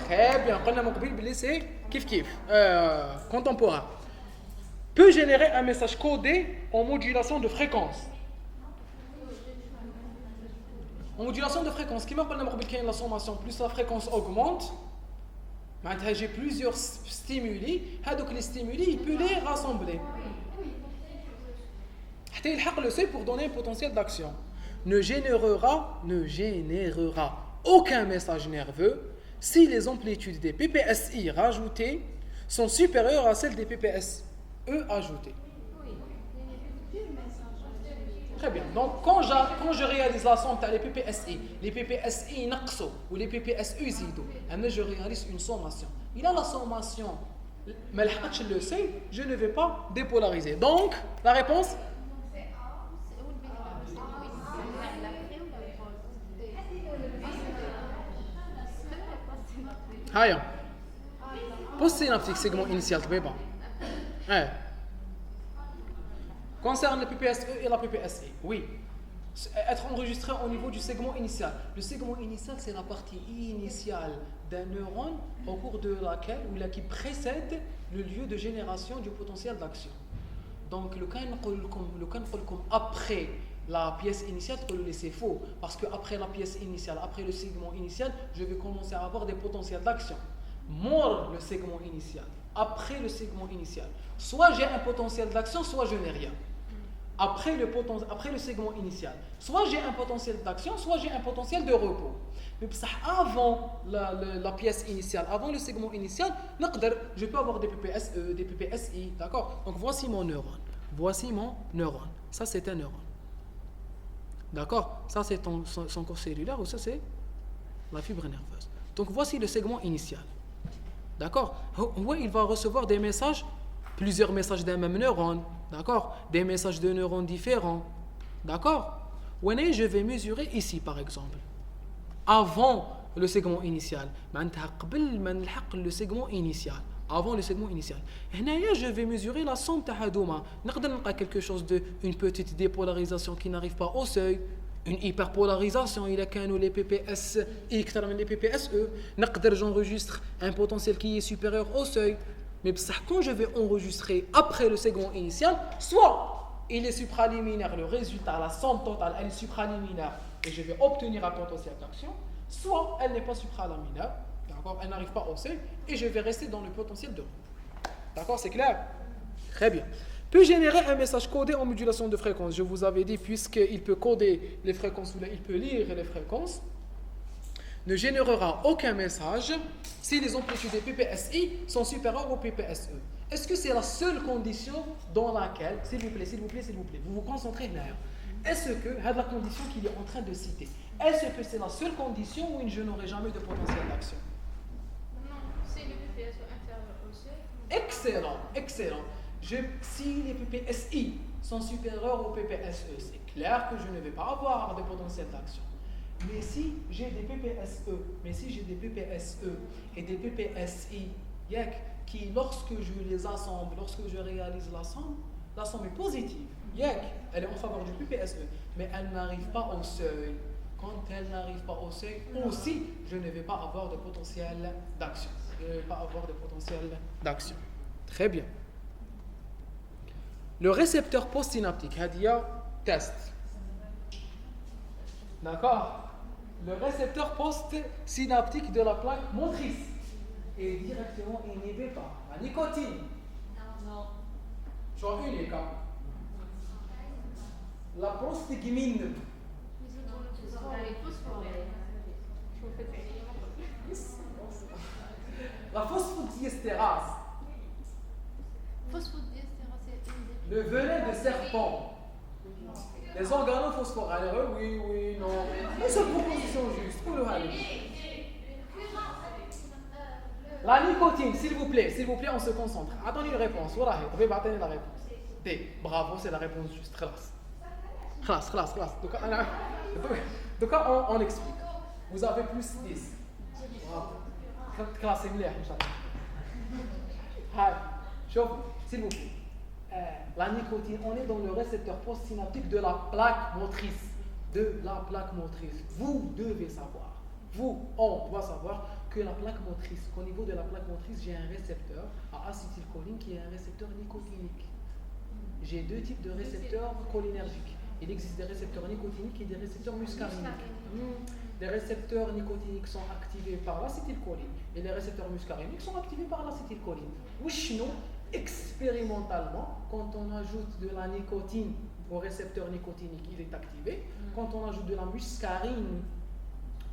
Très bien, c'est contemporain. Peut générer un message codé en modulation de fréquence. En modulation de fréquence, qui m'appelle la sommation, plus la fréquence augmente, j'ai plusieurs stimuli, les stimuli, il peut les rassembler. Il le seuil pour donner un potentiel d'action. Ne générera aucun message nerveux si les amplitudes des PPSI rajoutées sont supérieures à celles des PPSE ajoutées. Très bien. Donc, quand je réalise la somme les PPSI naqso ou les PPSU zido, je réalise une sommation. Il a la sommation, mais le seuil, je ne vais pas dépolariser. Donc, la réponse post-synaptique, segment initial, concerne le PPSE et la PPSI, oui. Être enregistré au niveau du segment initial. Le segment initial, c'est la partie initiale d'un neurone au cours de laquelle ou qui précède le lieu de génération du potentiel d'action. Donc, le cas après la pièce initiale, c'est faux. Parce qu'après la pièce initiale, après le segment initial, je vais commencer à avoir des potentiels d'action. Mort le segment initial. après le segment initial. Soit j'ai un potentiel d'action, soit je n'ai rien. Après le segment initial. Soit j'ai un potentiel d'action, soit j'ai un potentiel de repos. Mais avant la pièce initiale, avant le segment initial, je peux avoir des PPSE, des PPSI, d'accord? Donc voici mon neurone. Voici mon neurone. Ça c'est un neurone. D'accord? Ça c'est son corps cellulaire ou ça c'est la fibre nerveuse. Donc voici le segment initial. D'accord? Oui, il va recevoir des messages, plusieurs messages d'un même neurone. D'accord? Des messages de neurones différents. D'accord? Je vais mesurer ici par exemple. Avant le segment initial. Le segment initial. Avant le segment initial. Je vais mesurer la somme tahadouma. Quelque chose une petite dépolarisation qui n'arrive pas au seuil. Une hyperpolarisation, il y a les PPS, les PPSE. J'enregistre un potentiel qui est supérieur au seuil. Mais quand je vais enregistrer après le segment initial, soit il est supraliminaire, le résultat, la somme totale, elle est supraliminaire et je vais obtenir un potentiel d'action, soit elle n'est pas supraliminaire, d'accord, elle n'arrive pas au seuil et je vais rester dans le potentiel de repos. D'accord, c'est clair? Très bien. Peut générer un message codé en modulation de fréquence. Je vous avais dit, puisqu'il peut coder les fréquences, il peut lire les fréquences, ne générera aucun message si les amplitudes des PPSI sont supérieures au PPSE. Est-ce que c'est la seule condition dans laquelle, s'il vous plaît, vous vous concentrez là. Est-ce que, la condition qu'il est en train de citer, est-ce que c'est la seule condition où je n'aurai jamais de potentiel d'action? Non, c'est le PPSE inférieur au seuil. Excellent. Si les PPSI sont supérieurs au PPSE, c'est clair que je ne vais pas avoir de potentiel d'action. Mais si j'ai des PPSE et des PPSI qui, lorsque je les assemble, lorsque je réalise la somme est positive. Elle est en faveur du PPSE, mais elle n'arrive pas au seuil. Quand elle n'arrive pas au seuil, aussi, je ne vais pas avoir de potentiel d'action. Très bien. Le récepteur postsynaptique, test. D'accord? Le récepteur postsynaptique de la plaque motrice est directement inhibé par la nicotine. Non. Genre unique. La prostigmine. La phosphodiesterase. Le venin de serpent. Les organophosphorales. Oui, non. Mais c'est une proposition juste. La nicotine, s'il vous plaît, on se concentre. Attendez une réponse. Voilà, vous pouvez attendre la réponse. D. Bravo, c'est la réponse juste. Classe. Donc, on explique. Vous avez plus 10. Bravo. Classe, c'est mieux. S'il vous plaît. La nicotine, on est dans le récepteur postsynaptique de la plaque motrice. Vous devez savoir, on doit savoir que la plaque motrice, qu'au niveau de la plaque motrice, j'ai un récepteur à acétylcholine qui est un récepteur nicotinique. J'ai deux types de récepteurs cholinergiques. Il existe des récepteurs nicotiniques et des récepteurs muscariniques. Les récepteurs nicotiniques sont activés par l'acétylcholine et les récepteurs muscariniques sont activés par l'acétylcholine. Expérimentalement, quand on ajoute de la nicotine au récepteur nicotinique, il est activé. Quand on ajoute de la muscarine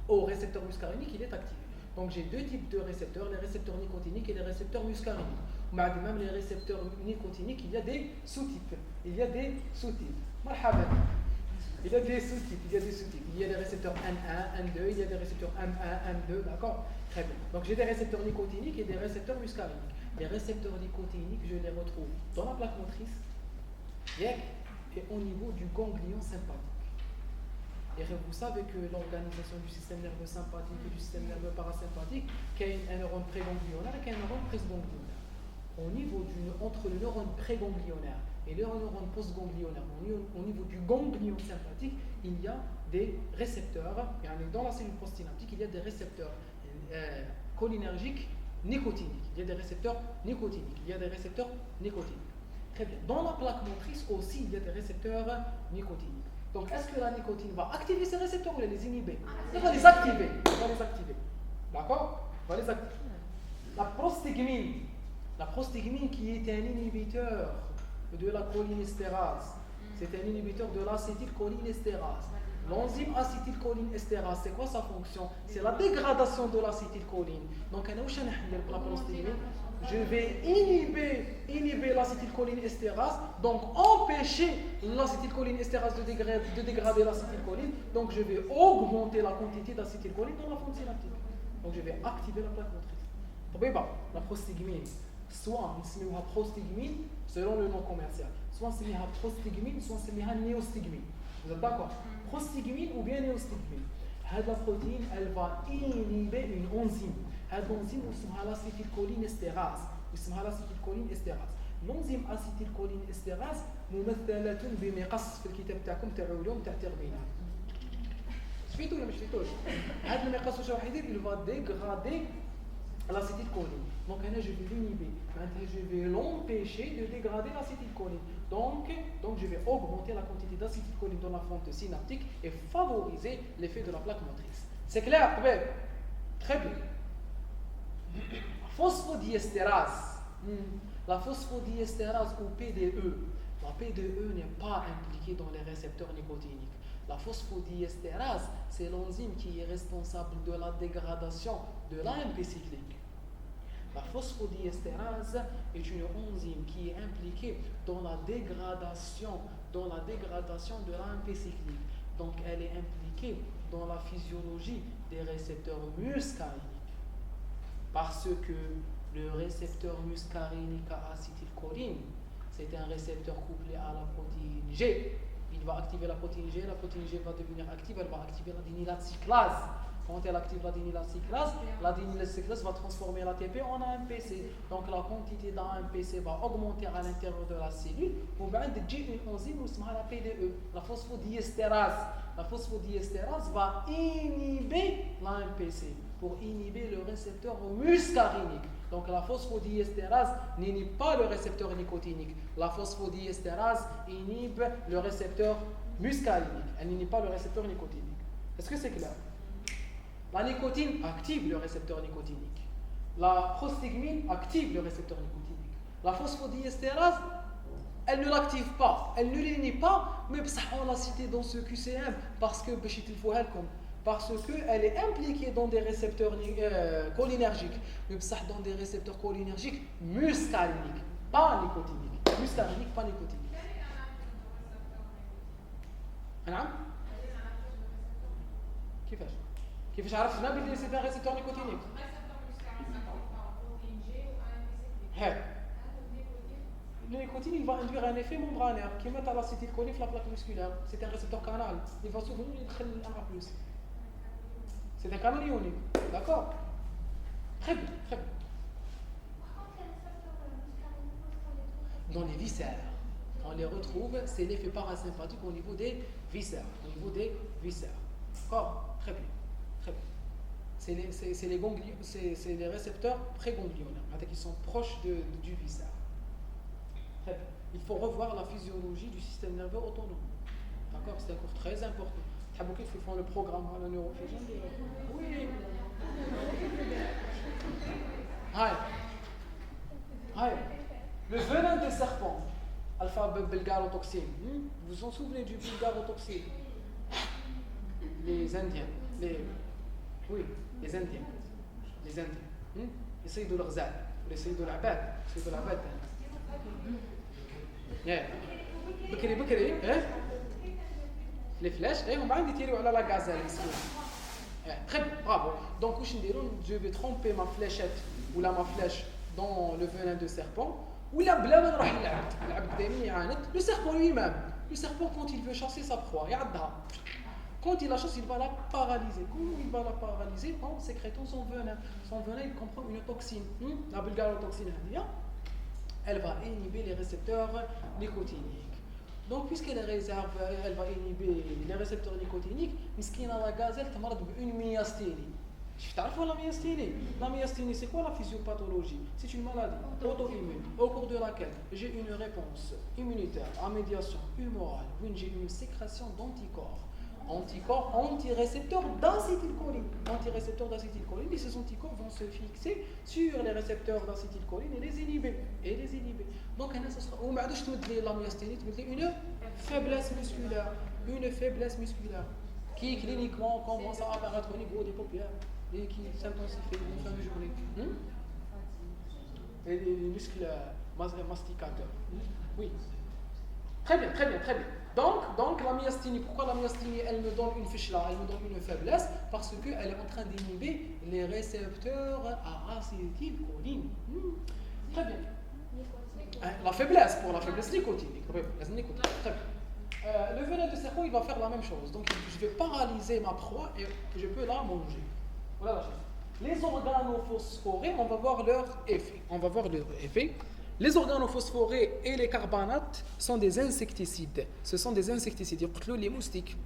au récepteur muscarinique, il est activé. Donc j'ai deux types de récepteurs, les récepteurs nicotiniques et les récepteurs muscariniques. Même les récepteurs nicotiniques, il y a des sous-types. Il y a des sous-types. Il y a des récepteurs N1, N2, il y a des récepteurs M1, M2, d'accord? Très bien. Donc j'ai des récepteurs nicotiniques et des récepteurs muscariniques. Les récepteurs nicotiniques, je les retrouve dans la plaque motrice et au niveau du ganglion sympathique. Et vous savez que l'organisation du système nerveux sympathique et du système nerveux parasympathique, qu'il y a un neurone préganglionnaire et qu'il y a un neurone postganglionnaire. Entre le neurone préganglionnaire et le neurone postganglionnaire, au niveau du ganglion sympathique, il y a des récepteurs. Dans la cellule postsynaptique, il y a des récepteurs cholinergiques nicotiniques. Il y a des récepteurs nicotiniques. Très bien. Dans la plaque motrice aussi, il y a des récepteurs nicotiniques. Donc, est-ce que la nicotine va activer ces récepteurs ou les inhiber? Elle va les activer. D'accord? Va les activer. La prostigmine La prostigmine qui est un inhibiteur de la cholinestérase. C'est un inhibiteur de l'acétylcholinestérase. L'enzyme acétylcholinestérase, c'est quoi sa fonction? C'est la dégradation de l'acétylcholine. Donc, la prostigmine, je vais inhiber l'acétylcholinestérase, donc empêcher l'acétylcholinestérase de dégrader l'acétylcholine. Donc, je vais augmenter la quantité d'acétylcholine dans la fonte synaptique. Donc, je vais activer la plaque motrice. La prostigmine, soit on la prostigmine selon le nom commercial, soit on la prostigmine, soit on la néostigmine. Vous êtes d'accord? Prostigmine ou bien néostigmine. Cette protéine, elle va inhiber une enzyme. Cette enzyme, اسمها l'acétylcholinestérase. l'enzyme acétylcholinestérase ممثلة بمقص في الكتاب تاعكم تاع علوم تاع تربية. شفيتو ولا ما شفيتوش؟ هذا المقص واش راح يدير؟ il va dégrader l'acétylcholine. Donc je vais l'inhiber. Maintenant je vais l'empêcher de dégrader l'acétylcholine. Donc je vais augmenter la quantité d'acétylcholine dans la fente synaptique et favoriser l'effet de la plaque motrice. C'est clair? Très bien. Phosphodiesterase. La phosphodiesterase ou PDE. La PDE n'est pas impliquée dans les récepteurs nicotiniques. La phosphodiesterase, c'est l'enzyme qui est responsable de la dégradation de l'AMP cyclique. La phosphodiesterase est une enzyme qui est impliquée dans la dégradation de l'AMP cyclique. Donc elle est impliquée dans la physiologie des récepteurs muscariniques. Parce que le récepteur muscarinique à acétylcholine, c'est un récepteur couplé à la protéine G. Il va activer la protéine G va devenir active, elle va activer la dénylcyclase. Quand elle active la dénylcyclase va transformer l'ATP en AMPC. Donc la quantité d'AMPC va augmenter à l'intérieur de la cellule. On va introduire une enzyme qui s'appelle la PDE, la phosphodiesterase. La phosphodiesterase va inhiber l'AMPC pour inhiber le récepteur muscarinique. Donc la phosphodiesterase n'inhibe pas le récepteur nicotinique. La phosphodiesterase inhibe le récepteur muscarinique. Elle n'inhibe pas le récepteur nicotinique. Est-ce que c'est clair? La nicotine active le récepteur nicotinique. La prostigmine active le récepteur nicotinique. La phosphodiesterase, elle ne l'active pas, elle ne l'inhibe pas, mais on l'a cité dans ce QCM parce qu'elle est impliquée dans des récepteurs cholinergiques, mais dans des récepteurs cholinergiques muscariniques, pas nicotiniques. Muscariniques, pas nicotiniques. نعم؟ كيفاش عرفنا بلي سي ان ريسبتور نيكوتينيك؟ Le nicotine, il va induire un effet membranaire qui met à l'acétylcholine la plaque musculaire. C'est un récepteur canal. Il va souvent entrer un A+. C'est un canal ionique. D'accord? Très bien, très bien. Dans les viscères, on les retrouve, c'est l'effet parasympathique au niveau des viscères. D'accord? Très bien. C'est les récepteurs préganglionnaires, qui sont proches du viscère. Très bien. Il faut revoir la physiologie du système nerveux autonome. D'accord? C'est un cours très important. Ils font le programme à la neurophysiologie. Oui. Le venin des serpents, alpha-bulgarotoxine. Vous vous en souvenez du bulgarotoxine? Les Indiens. Les Indiens. Les Sayyidou al-Ghazal, les Sayyidou al-Abad. بكري les flèches et on va tirer à la gazelle ici. Très bien, bravo. Donc je vais tremper ma fléchette ou ma flèche dans le venin de serpent ou la blâme le serpent lui-même. Le serpent quand il veut chasser sa proie, quand il la chasse, il va la paralyser. Comment il va la paralyser? En sécrétant son venin. Son venin, il comprend une toxine. La bulgarotoxine, elle va inhiber les récepteurs nicotiniques. Donc, puisqu'elle elle va inhiber les récepteurs nicotiniques, la gazelle est une myasthénie. Tu sais la myasthénie? La myasthénie, c'est quoi la physiopathologie? C'est une maladie auto-immune au cours de laquelle j'ai une réponse immunitaire à médiation humorale, où j'ai une sécrétion d'anticorps Anticorps antirécepteurs d'acétylcholine. Antirécepteurs d'acétylcholine, et ces anticorps vont se fixer sur les récepteurs d'acétylcholine et les inhiber. Donc, ça sera la myasthénie, une faiblesse musculaire. Une faiblesse musculaire qui cliniquement commence à apparaître au niveau des paupières et qui s'intensifie en fin de journée. Et les muscles masticateurs. Oui. Très bien. Donc la myasthénie, pourquoi la myasthénie elle me donne une fiche là, elle me donne une faiblesse? Parce qu'elle est en train d'inhiber les récepteurs à acétylcholine. Très bien. La faiblesse, pour la faiblesse nicotinique. Très bien. Le venin de cerveau, il va faire la même chose. Donc je vais paralyser ma proie et je peux la manger. Voilà la chose. Les organophosphorés, on va voir leur effet. Les organophosphorés et les carbamates sont des insecticides. Ce sont des insecticides. Ils les moustiques,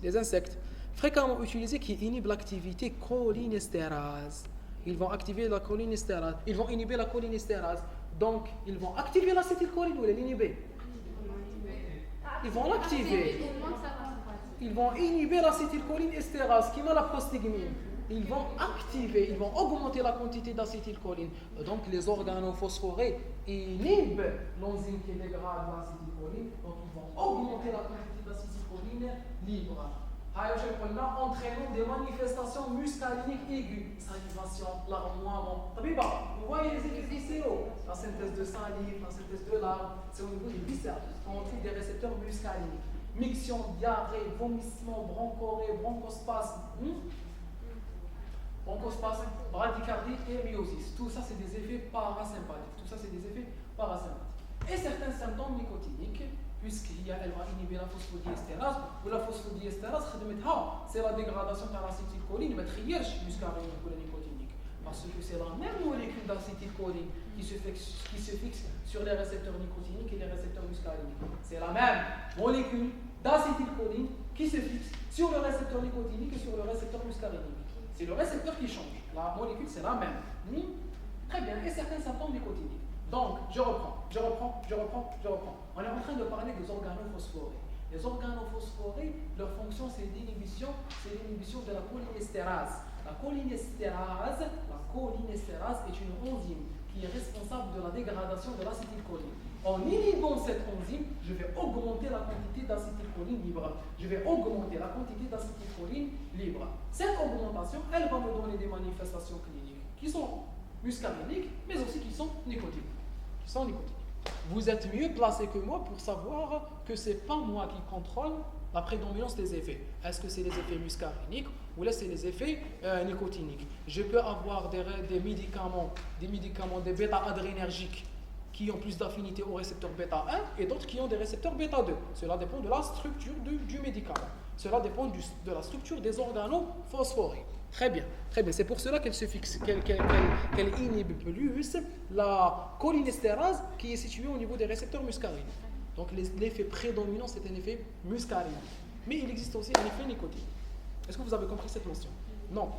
les insectes, fréquemment utilisés qui inhibent l'activité cholinestérase. Ils vont activer la cholinestérase. Ils vont inhiber la cholinestérase. Donc, ils vont activer l'acétylcholine ou l'inhiber. Ils vont l'activer. Ils vont inhiber l'acétylcholine estérase qui va la prostigmine. Ils vont activer, ils vont augmenter la quantité d'acétylcholine. Donc les organophosphorés inhibent l'enzyme qui dégrade l'acétylcholine. Donc ils vont augmenter la quantité d'acétylcholine libre. Entraînant des manifestations muscariniques aiguës, salivation, larmoiement. Vous voyez les effets viscéraux, la synthèse de salive, la synthèse de larmes, c'est au niveau des viscères, on trouve des récepteurs muscariniques. Miction, diarrhée, vomissement, bronchorrhée, bronchospasme, bradycardie et myosis. Tout ça, c'est des effets parasympathiques. Et certains symptômes nicotiniques, puisqu'elle va inhiber la phosphodiesterase, ou la phosphodiesterase, c'est la dégradation de l'acétylcholine, mais muscarinique ou la nicotinique. Parce que c'est la même molécule d'acétylcholine qui se fixe sur les récepteurs nicotiniques et les récepteurs muscariniques. C'est la même molécule d'acétylcholine qui se fixe sur le récepteur nicotinique et sur le récepteur muscarinique. C'est le récepteur qui change. La molécule, c'est la même. Très bien. Et certains symptômes nicotiniques. Donc, je reprends. On est en train de parler des organophosphorés. Les organophosphorés, leur fonction, c'est l'inhibition de la cholinestérase. La cholinestérase est une enzyme qui est responsable de la dégradation de l'acétylcholine. En inhibant cette enzyme, je vais augmenter la quantité d'acétylcholine libre. Cette augmentation, elle va me donner des manifestations cliniques qui sont muscariniques, mais aussi qui sont nicotiniques. Vous êtes mieux placé que moi pour savoir que ce n'est pas moi qui contrôle la prédominance des effets. Est-ce que c'est les effets muscariniques ou là c'est les effets nicotiniques? Je peux avoir des médicaments, des bêta-adrénergiques qui ont plus d'affinité au récepteur bêta 1 et d'autres qui ont des récepteurs bêta 2. Cela dépend de la structure du médicament. Cela dépend de la structure des organophosphorés. Très bien. C'est pour cela qu'elle se fixe, qu'elle inhibe plus la cholinestérase qui est située au niveau des récepteurs muscariniques. Donc l'effet prédominant, c'est un effet muscarinique. Mais il existe aussi un effet nicotinique. Est-ce que vous avez compris cette notion? Non.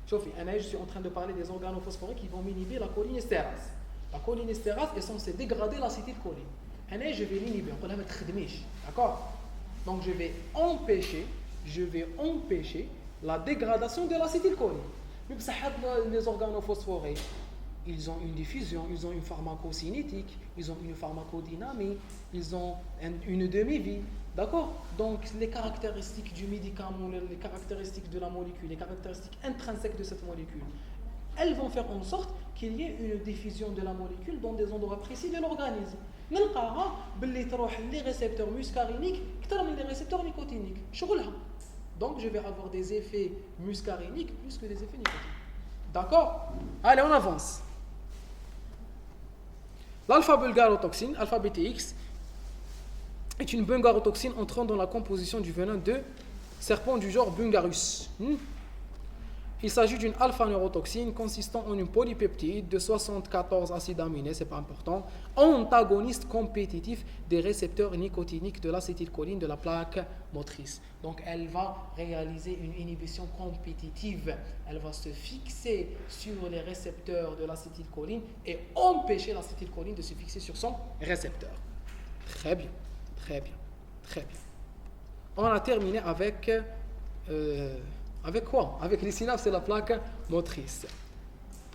Je suis en train de parler des organophosphorés qui vont inhiber la cholinestérase. La cholinestérase est censée dégrader l'acétylcholine. Je vais l'inhiber. D'accord? Donc je vais empêcher la dégradation de l'acétylcholine. Mais les organophosphorés, ils ont une diffusion, ils ont une pharmacocinétique, ils ont une pharmacodynamie, ils ont une demi-vie. D'accord? Donc les caractéristiques du médicament, les caractéristiques de la molécule, les caractéristiques intrinsèques de cette molécule, elles vont faire en sorte qu'il y ait une diffusion de la molécule dans des endroits précis de l'organisme. Les récepteurs muscariniques les récepteurs nicotiniques. Donc je vais avoir des effets muscariniques plus que des effets nicotiniques. D'accord? Allez, on avance. L'alpha-bulgarotoxine, alpha BTX, est une bungarotoxine entrant dans la composition du venin de serpent du genre Bungarus. Il s'agit d'une alpha-neurotoxine consistant en une polypeptide de 74 acides aminés, c'est pas important, antagoniste compétitif des récepteurs nicotiniques de l'acétylcholine de la plaque motrice. Donc elle va réaliser une inhibition compétitive. Elle va se fixer sur les récepteurs de l'acétylcholine et empêcher l'acétylcholine de se fixer sur son récepteur. Très bien. on a terminé avec quoi? Avec les synapses et la plaque motrice.